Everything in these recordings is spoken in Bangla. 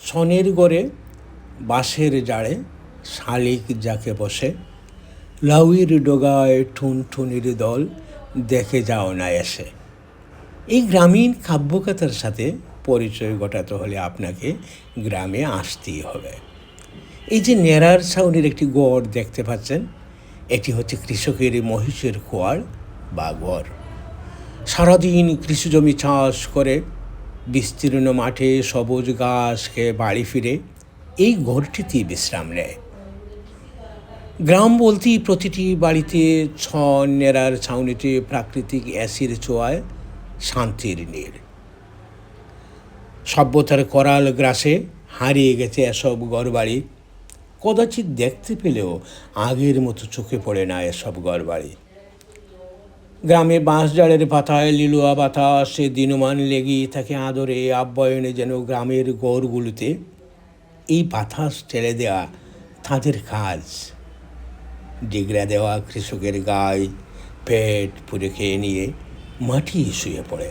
ছনের গড়ে বাঁশের জাড়ে শালিক যাকে বসে, লাউয়ের ডগায় ঠুনঠুনির দল দেখে যাও না এসে। এই গ্রামীণ কাব্যকথার সাথে পরিচয় ঘটাতে হলে আপনাকে গ্রামে আসতেই হবে। এই যে নেড়ার ছাউনির একটি গড় দেখতে পাচ্ছেন, এটি হচ্ছে কৃষকের মহিষের খোয়ার বা গড়। সারাদিন কৃষিজমি চাষ করে বিস্তীর্ণ মাঠে সবুজ ঘাস খেয়ে বাড়ি ফিরে এই ঘরটিতেই বিশ্রাম নেয়। গ্রাম বলতেই প্রতিটি বাড়িতে ছন নেড়ার ছাউনিতে প্রাকৃতিক অ্যাসির ছোঁয়ায় শান্তির নীড়। সভ্যতার করাল গ্রাসে হারিয়ে গেছে এসব ঘরবাড়ি। কদাচিৎ দেখতে পেলেও আগের মতো চোখে পড়ে না এসব ঘরবাড়ি। গ্রামে বাঁশঝাড়ের পাতায় লিলুয়া বাতাসে দিনমান লেগেই থাকে আদরে আপ্যায়নে, যেন গ্রামের গড়গুলোতে এই বাতাস ঠেলে দেওয়া তাঁদের কাজ। ডিগরা দেওয়া কৃষকের গায়ে পেট পুড়ে খেয়ে নিয়ে মাটি শুয়ে পড়ে।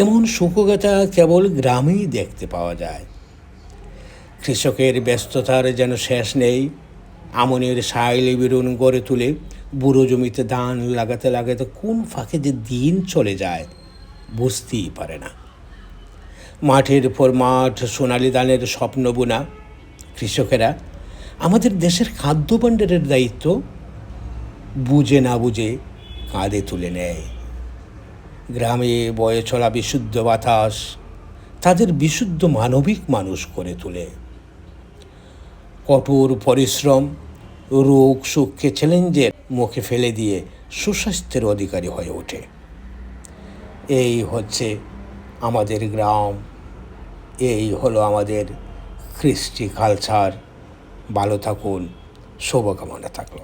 এমন শোকগাথা কেবল গ্রামেই দেখতে পাওয়া যায়। কৃষকের ব্যস্ততার যেন শেষ নেই। আমনের সাইল বিরুন গড়ে তুলে বুড়ো জমিতে ধান লাগাতে লাগাতে কোন ফাঁকে যে দিন চলে যায় বুঝতেই পারে না। মাঠের পর মাঠ সোনালি ধানের স্বপ্ন বোনা কৃষকেরা আমাদের দেশের খাদ্য ভাণ্ডারের দায়িত্ব বুঝে না বুঝে কাঁধে তুলে নেয়। গ্রামে বয়ে চলা বিশুদ্ধ বাতাস তাদের বিশুদ্ধ মানবিক মানুষ করে তোলে। কঠোর পরিশ্রম রোগ সুখকে চ্যালেঞ্জের মুখে ফেলে দিয়ে সুস্বাস্থ্যের অধিকারী হয়ে ওঠে। এই হচ্ছে আমাদের গ্রাম, এই হলো আমাদের কৃষ্টি কালচার। ভালো থাকুন, শুভকামনা থাকলো।